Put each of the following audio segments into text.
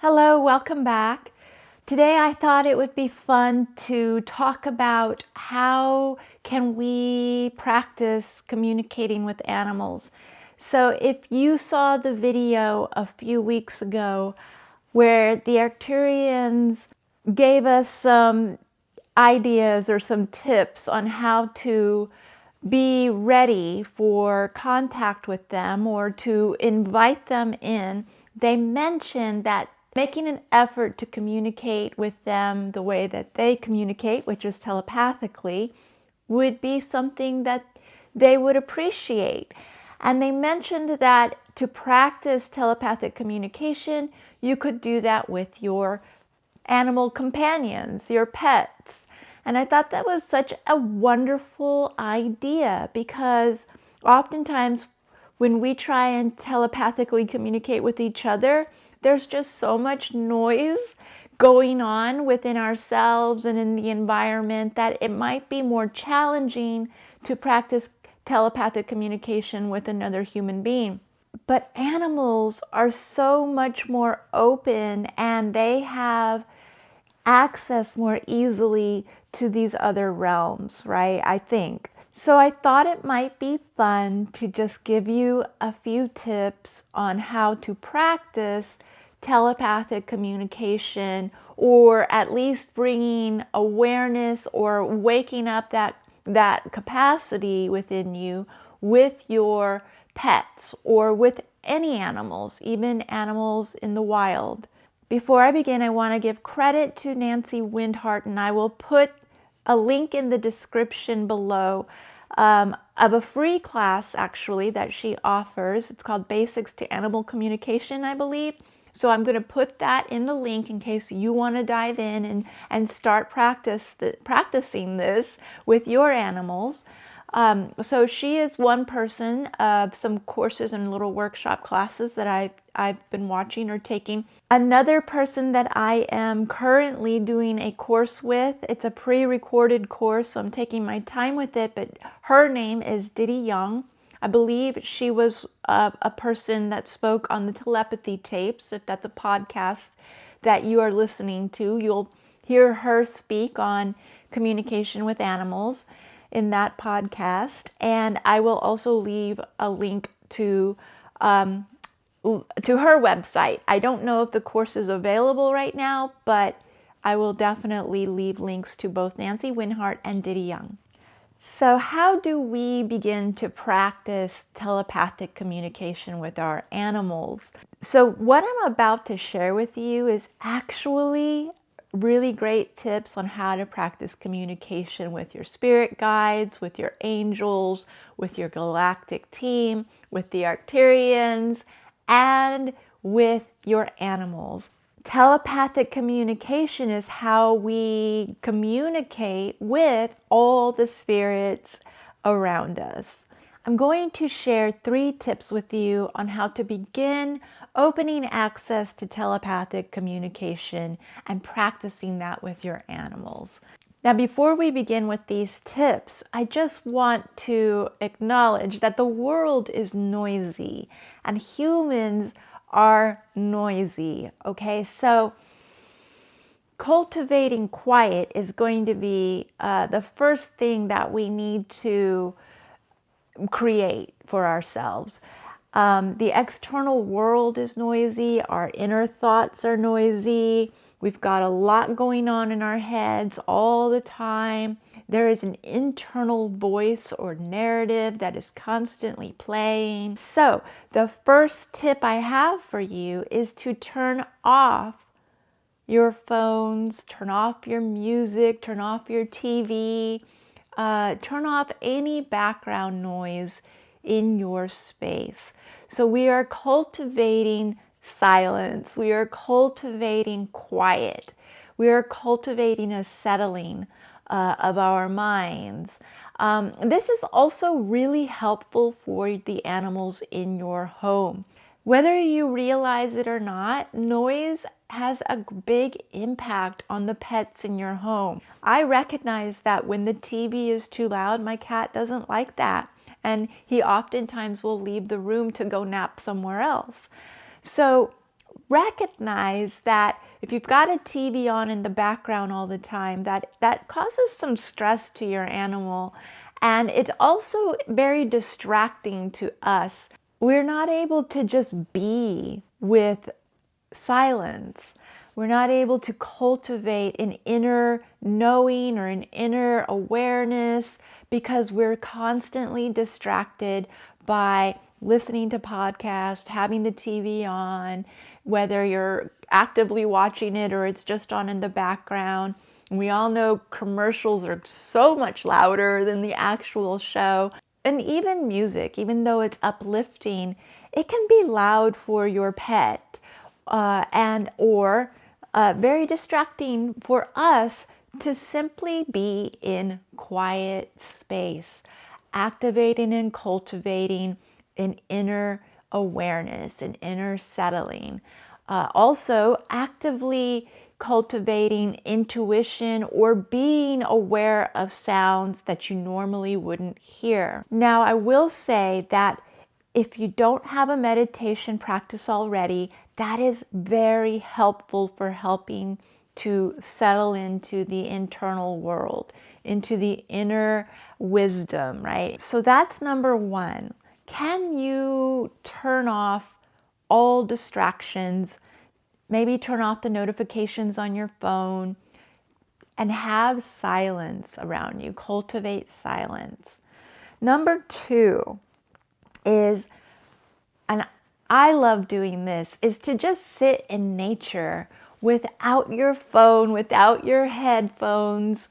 Hello, welcome back. Today I thought it would be fun to talk about how can we practice communicating with animals. So if you saw the video a few weeks ago where the Arctruians gave us some ideas or some tips on how to be ready for contact with them or to invite them in, they mentioned that making an effort to communicate with them the way that they communicate, which is telepathically, would be something that they would appreciate. And they mentioned that to practice telepathic communication, you could do that with your animal companions, your pets. And I thought that was such a wonderful idea because oftentimes when we try and telepathically communicate with each other, there's just so much noise going on within ourselves and in the environment that it might be more challenging to practice telepathic communication with another human being. But animals are so much more open and they have access more easily to these other realms, right? I think. So I thought it might be fun to just give you a few tips on how to practice telepathic communication, or at least bringing awareness or waking up that capacity within you with your pets or with any animals, even animals in the wild. Before I begin, I want to give credit to Nancy Windheart, and I will put a link in the description below of a free class, actually, that she offers. It's called Basics to Animal Communication, I believe. So I'm going to put that in the link in case you want to dive in and start practicing this with your animals. So she is one person of some courses and little workshop classes that I've been watching or taking. Another person that I am currently doing a course with, it's a pre-recorded course, so I'm taking my time with it, but her name is Ditte Young. I believe she was a person that spoke on the telepathy tapes. If that's a podcast that you are listening to, you'll hear her speak on communication with animals in that podcast. And I will also leave a link to her website. I don't know if the course is available right now, but I will definitely leave links to both Nancy Windheart and Ditte Young. So how do we begin to practice telepathic communication with our animals? So what I'm about to share with you is actually really great tips on how to practice communication with your spirit guides, with your angels, with your galactic team, with the Arcturians, and with your animals. Telepathic communication is how we communicate with all the spirits around us. I'm going to share 3 tips with you on how to begin opening access to telepathic communication and practicing that with your animals. Now, before we begin with these tips, I just want to acknowledge that the world is noisy and humans are noisy, okay? So cultivating quiet is going to be the first thing that we need to create for ourselves. The external world is noisy, our inner thoughts are noisy, we've got a lot going on in our heads all the time. There is an internal voice or narrative that is constantly playing. So the first tip I have for you is to turn off your phones, turn off your music, turn off your TV, turn off any background noise in your space. So we are cultivating silence. We are cultivating quiet. We are cultivating a settling of our minds. This is also really helpful for the animals in your home. Whether you realize it or not, noise has a big impact on the pets in your home. I recognize that when the TV is too loud, my cat doesn't like that. And he oftentimes will leave the room to go nap somewhere else. So recognize that if you've got a TV on in the background all the time, that causes some stress to your animal. And it's also very distracting to us. We're not able to just be with silence. We're not able to cultivate an inner knowing or an inner awareness because we're constantly distracted by listening to podcasts, having the TV on, whether you're actively watching it or it's just on in the background. We all know commercials are so much louder than the actual show. And even music, even though it's uplifting, it can be loud for your pet or very distracting for us to simply be in quiet space, activating and cultivating an inner awareness, an inner settling. Also, actively cultivating intuition or being aware of sounds that you normally wouldn't hear. Now, I will say that if you don't have a meditation practice already, that is very helpful for helping to settle into the internal world, into the inner wisdom, right? So that's number one. Can you turn off all distractions? Maybe turn off the notifications on your phone and have silence around you. Cultivate silence. Number two is, and I love doing this, is to just sit in nature without your phone, without your headphones,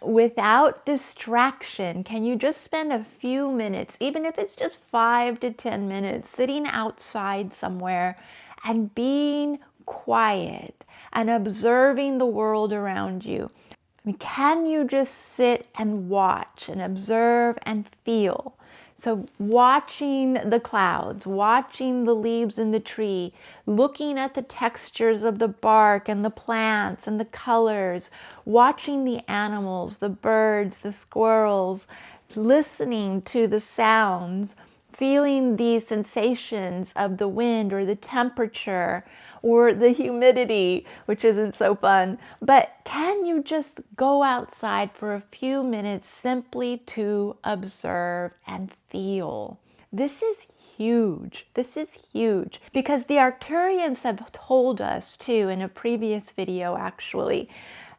without distraction. Can you just spend a few minutes, even if it's just 5 to 10 minutes, sitting outside somewhere and being quiet and observing the world around you? I mean, can you just sit and watch and observe and feel? So watching the clouds, watching the leaves in the tree, looking at the textures of the bark and the plants and the colors, watching the animals, the birds, the squirrels, listening to the sounds, feeling the sensations of the wind or the temperature or the humidity, which isn't so fun. But can you just go outside for a few minutes simply to observe and feel? This is huge. This is huge because the Arcturians have told us too, in a previous video actually,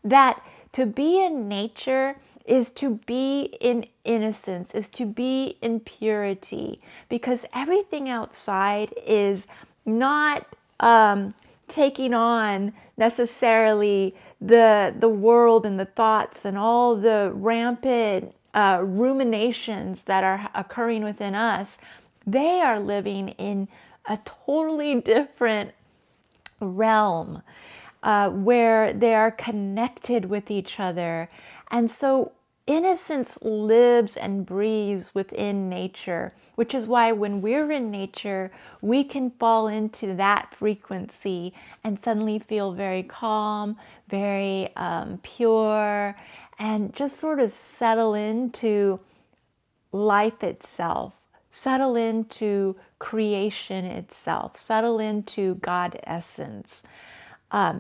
that to be in nature is to be in innocence, is to be in purity, because everything outside is not taking on necessarily the world and the thoughts and all the rampant ruminations that are occurring within us. They are living in a totally different realm where they are connected with each other. And so innocence lives and breathes within nature, which is why when we're in nature, we can fall into that frequency and suddenly feel very calm, very pure, and just sort of settle into life itself, settle into creation itself, settle into God essence.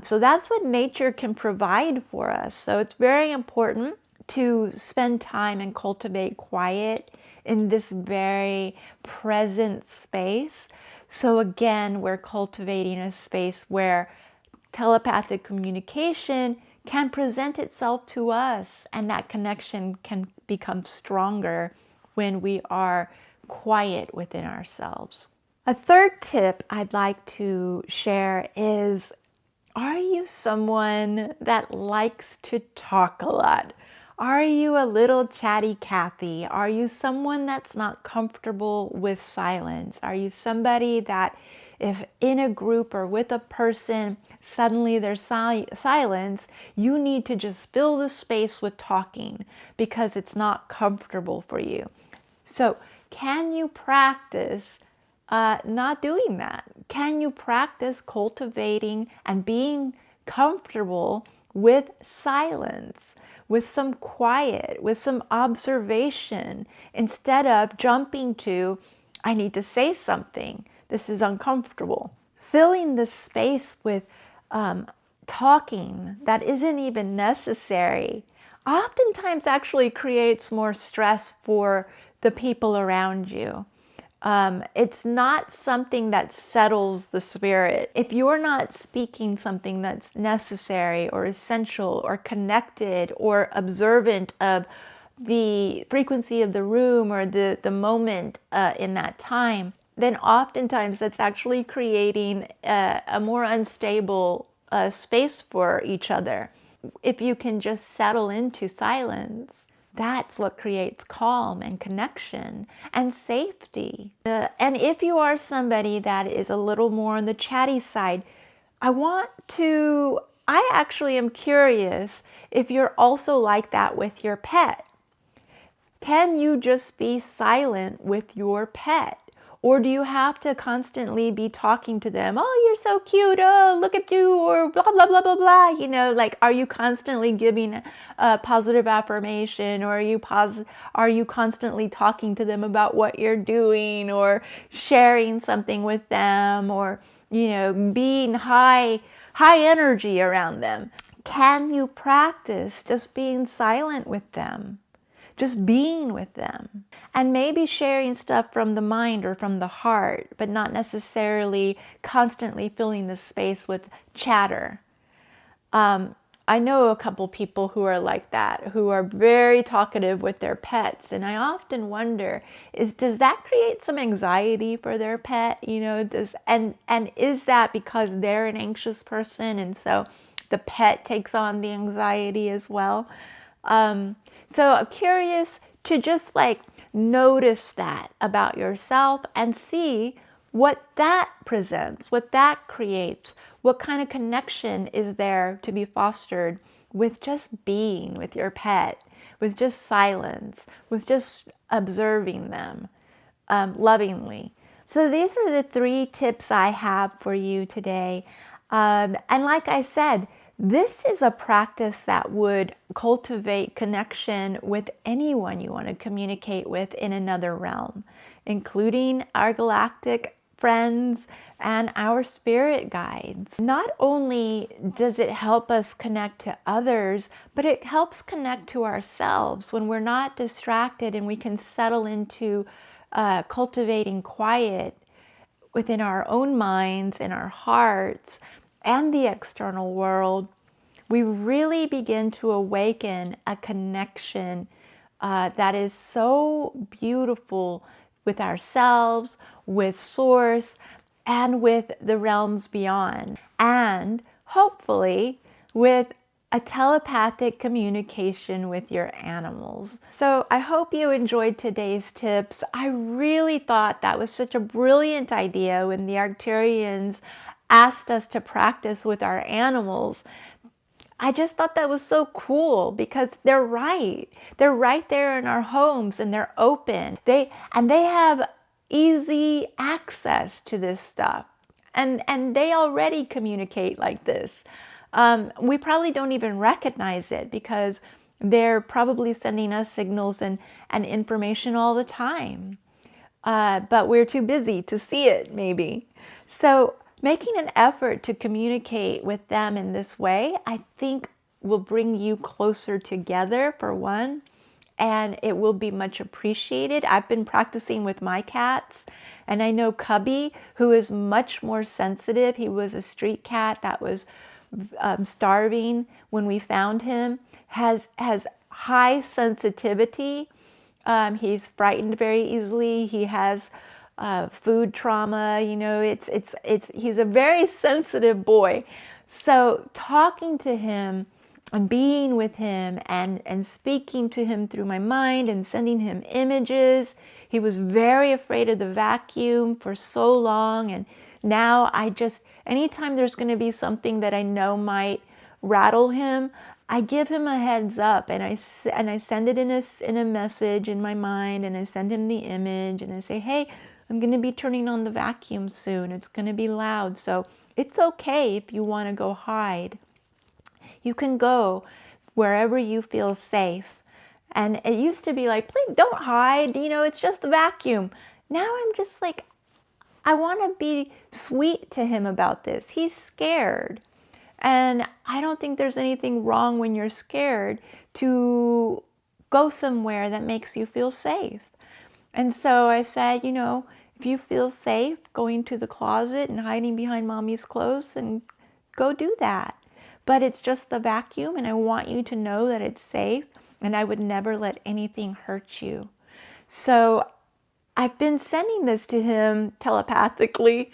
So that's what nature can provide for us. So it's very important to spend time and cultivate quiet in this very present space. So again, we're cultivating a space where telepathic communication can present itself to us, and that connection can become stronger when we are quiet within ourselves. A third tip I'd like to share is, are you someone that likes to talk a lot? Are you a little chatty Cathy? Are you someone that's not comfortable with silence? Are you somebody that if in a group or with a person, suddenly there's silence, you need to just fill the space with talking because it's not comfortable for you? So can you practice not doing that? Can you practice cultivating and being comfortable with silence, with some quiet, with some observation, instead of jumping to, I need to say something, this is uncomfortable? filling the space with talking that isn't even necessary oftentimes actually creates more stress for the people around you. It's not something that settles the spirit. If you're not speaking something that's necessary or essential or connected or observant of the frequency of the room or the moment in that time, then oftentimes that's actually creating a more unstable space for each other. If you can just settle into silence, that's what creates calm and connection and safety. And if you are somebody that is a little more on the chatty side, I actually am curious if you're also like that with your pet. Can you just be silent with your pet? Or do you have to constantly be talking to them? Oh, you're so cute. Oh, look at you. Or blah, blah, blah, blah, blah. You know, like, are you constantly giving positive affirmation? Or are you constantly talking to them about what you're doing? Or sharing something with them? Or, you know, being high energy around them? Can you practice just being silent with them? Just being with them, and maybe sharing stuff from the mind or from the heart, but not necessarily constantly filling the space with chatter. I know a couple people who are like that, who are very talkative with their pets, and I often wonder, does that create some anxiety for their pet? You know, and is that because they're an anxious person, and so the pet takes on the anxiety as well? So I'm curious to just like notice that about yourself and see what that presents, what that creates, what kind of connection is there to be fostered with just being with your pet, with just silence, with just observing them lovingly. So these are the 3 tips I have for you today. And like I said, this is a practice that would cultivate connection with anyone you want to communicate with in another realm, including our galactic friends and our spirit guides. Not only does it help us connect to others, but it helps connect to ourselves when we're not distracted and we can settle into cultivating quiet within our own minds and our hearts and the external world. We really begin to awaken a connection that is so beautiful with ourselves, with Source, and with the realms beyond, and hopefully with a telepathic communication with your animals. So I hope you enjoyed today's tips. I really thought that was such a brilliant idea when the Arctruians asked us to practice with our animals. I just thought that was so cool because they're right. They're right there in our homes and they're open. They have easy access to this stuff. And they already communicate like this. We probably don't even recognize it because they're probably sending us signals and information all the time. But we're too busy to see it, maybe. So making an effort to communicate with them in this way, I think will bring you closer together, for one, and it will be much appreciated. I've been practicing with my cats, and I know Cubby, who is much more sensitive. He was a street cat that was starving when we found him, has high sensitivity. He's frightened very easily. He has food trauma, you know, he's a very sensitive boy. So talking to him and being with him and speaking to him through my mind and sending him images. He was very afraid of the vacuum for so long. And now anytime there's going to be something that I know might rattle him, I give him a heads up and I send it in a message in my mind, and I send him the image and I say, hey, I'm going to be turning on the vacuum soon. It's going to be loud. So it's okay if you want to go hide. You can go wherever you feel safe. And it used to be like, please don't hide. You know, it's just the vacuum. Now I'm just like, I want to be sweet to him about this. He's scared. And I don't think there's anything wrong when you're scared to go somewhere that makes you feel safe. And so I said, you know, if you feel safe going to the closet and hiding behind mommy's clothes, then go do that. But it's just the vacuum, and I want you to know that it's safe, and I would never let anything hurt you. So I've been sending this to him telepathically,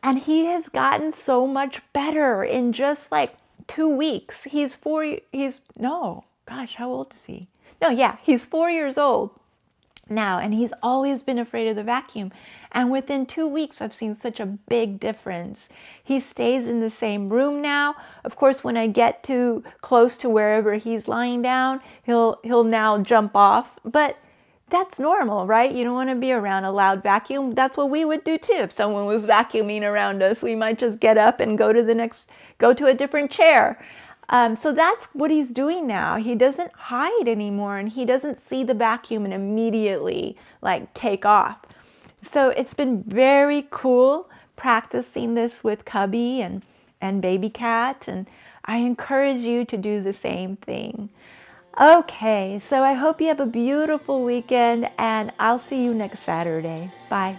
and he has gotten so much better in just like 2 weeks. No, gosh, how old is he? No, yeah, he's 4 years old now, and he's always been afraid of the vacuum. And within 2 weeks, I've seen such a big difference. He stays in the same room now. Of course, when I get too close to wherever he's lying down, he'll now jump off. But that's normal, right? You don't want to be around a loud vacuum. That's what we would do too. If someone was vacuuming around us, we might just get up and go to a different chair. So that's what he's doing now. He doesn't hide anymore, and he doesn't see the vacuum and immediately like take off. So it's been very cool practicing this with Cubby and baby cat, and I encourage you to do the same thing. Okay, so I hope you have a beautiful weekend, and I'll see you next Saturday. Bye.